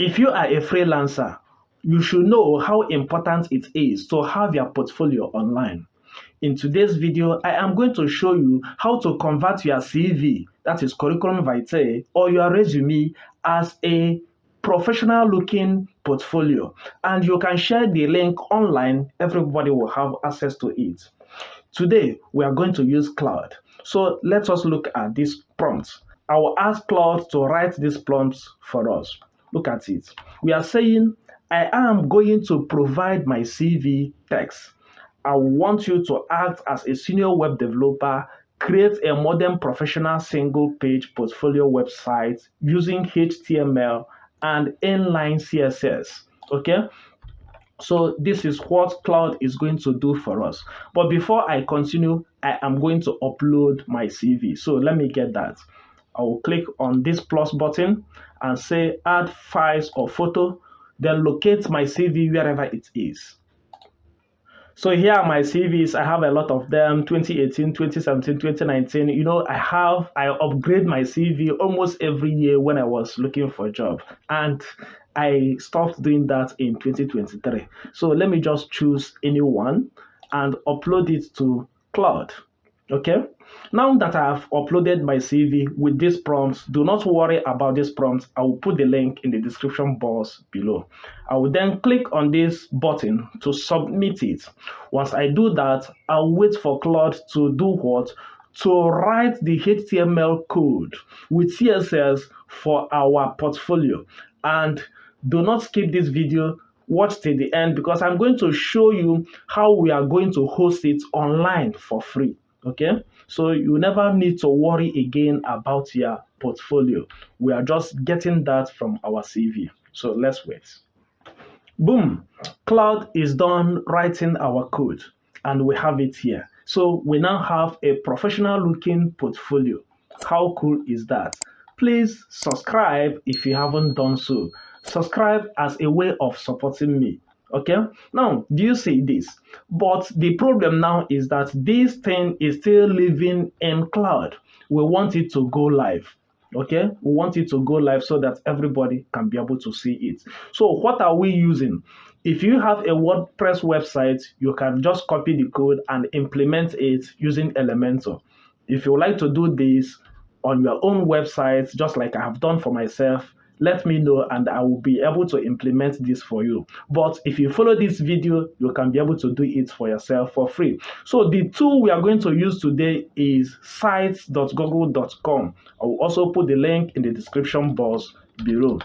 If you are a freelancer, you should know how important it is to have your portfolio online. In today's video, I am going to show you how to convert your CV, that is curriculum vitae, or your resume as a professional looking portfolio. And you can share the link online, everybody will have access to it. Today, we are going to use Claude. So let us look at this prompt. I will ask Claude to write this prompt for us. Look at it. We are saying, I am going to provide my CV text. I want you to act as a senior web developer, create a modern professional single-page portfolio website using HTML and inline CSS. Okay? So this is what Claude is going to do for us. But before I continue, I am going to upload my CV. So let me get that. I will click on this plus button and say add files or photo, then locate my CV wherever it is. So here are my CVs. I have a lot of them, 2018, 2017, 2019. You know, I upgrade my CV almost every year when I was looking for a job. And I stopped doing that in 2023. So let me just choose any one and upload it to Claude. Okay, now that I have uploaded my CV with these prompts, do not worry about these prompts. I will put the link in the description box below. I will then click on this button to submit it. Once I do that, I'll wait for Claude to do what? To write the HTML code with CSS for our portfolio. And do not skip this video. Watch till the end because I'm going to show you how we are going to host it online for free. Okay, so you never need to worry again about your portfolio. We are just getting that from our CV. So let's wait. Boom, Claude is done writing our code and we have it here. So we now have a professional looking portfolio. How cool is that? Please subscribe if you haven't done so. Subscribe as a way of supporting me. Okay, now do you see this? But the problem now is that this thing is still living in Claude. We want it to go live. Okay, we want it to go live so that everybody can be able to see it. So what are we using? If you have a WordPress website, you can just copy the code and implement it using Elementor. If you would like to do this on your own website, just like I have done for myself, let me know and I will be able to implement this for you. But if you follow this video, you can be able to do it for yourself for free. So the tool we are going to use today is sites.google.com. I will also put the link in the description box below.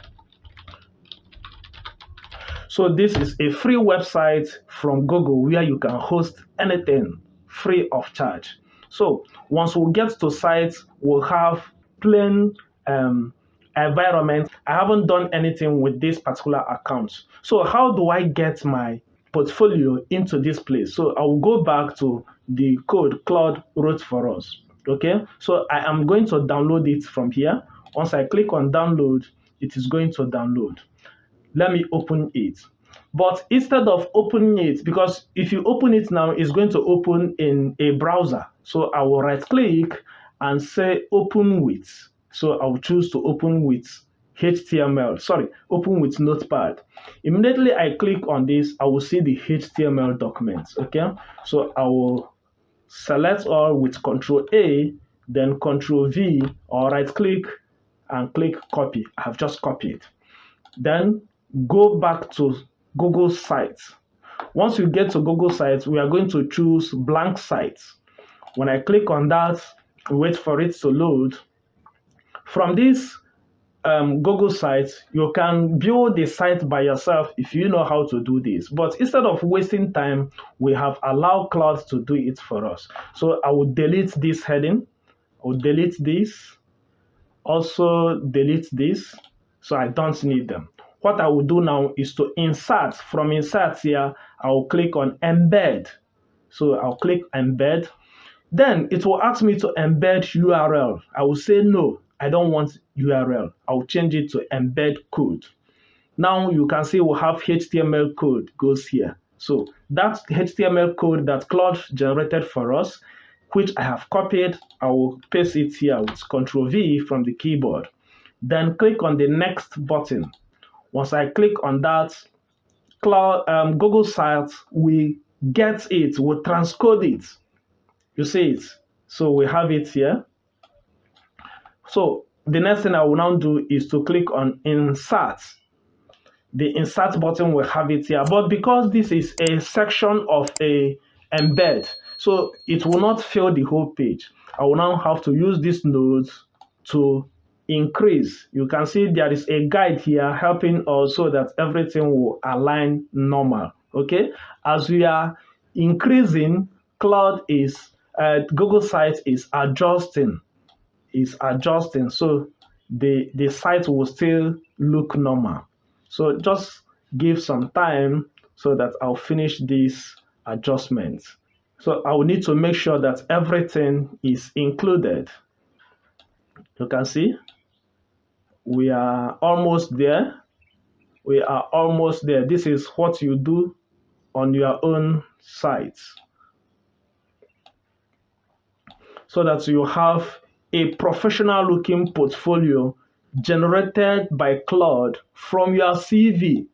So this is a free website from Google where you can host anything free of charge. So once we get to sites, we'll have plain environment. I haven't done anything with this particular account. So how do I get my portfolio into this place? So I will go back to the code Claude wrote for us. Okay, so I am going to download it from here. Once I click on download, it is going to download. Let me open it. But instead of opening it, because if you open it now, it's going to open in a browser. So I will right click and say open with. So I'll choose to open with open with Notepad. Immediately I click on this, I will see the HTML documents. Okay, so I will select all with Control A, then Control V, or right click and click copy. I have just copied. Then go back to Google Sites. Once you get to Google Sites, we are going to choose blank sites. When I click on that, wait for it to load. From this Google Sites, you can build the site by yourself if you know how to do this. But instead of wasting time, we have allowed Claude to do it for us. So I will delete this heading. I will delete this. Also delete this. So I don't need them. What I will do now is to insert. From insert here, I will click on embed. So I'll click embed. Then it will ask me to embed URL. I will say no, I don't want URL. I'll change it to embed code. Now you can see we have HTML code goes here. So that HTML code that Claude generated for us, which I have copied, I will paste it here with Ctrl V from the keyboard. Then click on the next button. Once I click on that, Google Sites will get it, will transcode it. You see it. So we have it here. So the next thing I will now do is to click on Insert. The Insert button will have it here. But because this is a section of a embed, so it will not fill the whole page. I will now have to use this node to increase. You can see there is a guide here helping us so that everything will align normal. Okay, as we are increasing, Google Sites is adjusting, so the site will still look normal. So just give some time so that I'll finish this adjustment. So I will need to make sure that everything is included. You can see we are almost there. We are almost there. This is what you do on your own site, so that you have a professional looking portfolio generated by Claude from your CV.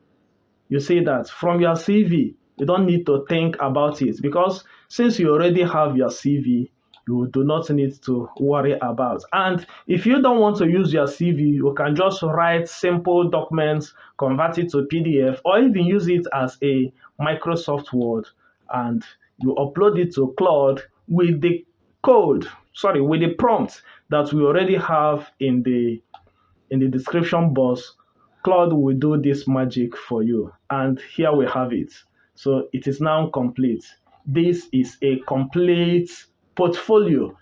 You see that from your CV, you don't need to think about it, because since you already have your CV, you do not need to worry about. And if you don't want to use your CV, you can just write simple documents, convert it to PDF, or even use it as a Microsoft Word, and you upload it to Claude with the with the prompt that we already have in the description box. Claude will do this magic for you. And here we have it. So it is now complete. This is a complete portfolio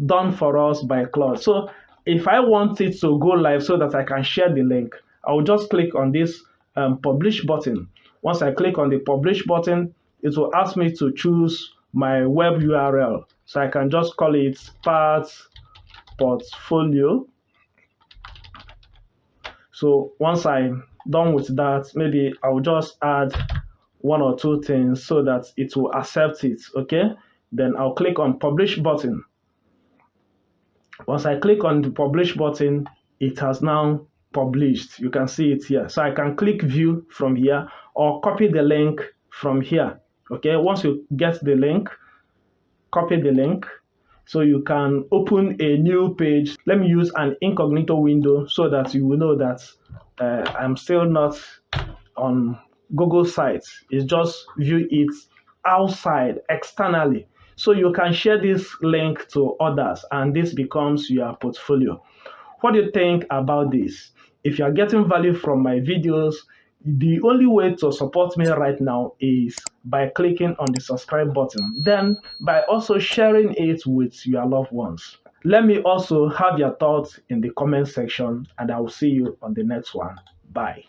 done for us by Claude. So if I want it to go live so that I can share the link, I will just click on this publish button. Once I click on the publish button, it will ask me to choose my web URL. So I can just call it Part Portfolio. So once I'm done with that, maybe I'll just add one or two things so that it will accept it. Okay, then I'll click on publish button. Once I click on the publish button, it has now published. You can see it here. So I can click view from here or copy the link from here. Okay, once you get the link, copy the link. So you can open a new page. Let me use an incognito window so that you will know that I'm still not on Google Sites. It's just view it outside, externally. So you can share this link to others and this becomes your portfolio. What do you think about this? If you are getting value from my videos, the only way to support me right now is by clicking on the subscribe button, then by also sharing it with your loved ones. Let me also have your thoughts in the comment section, and I will see you on the next one. Bye.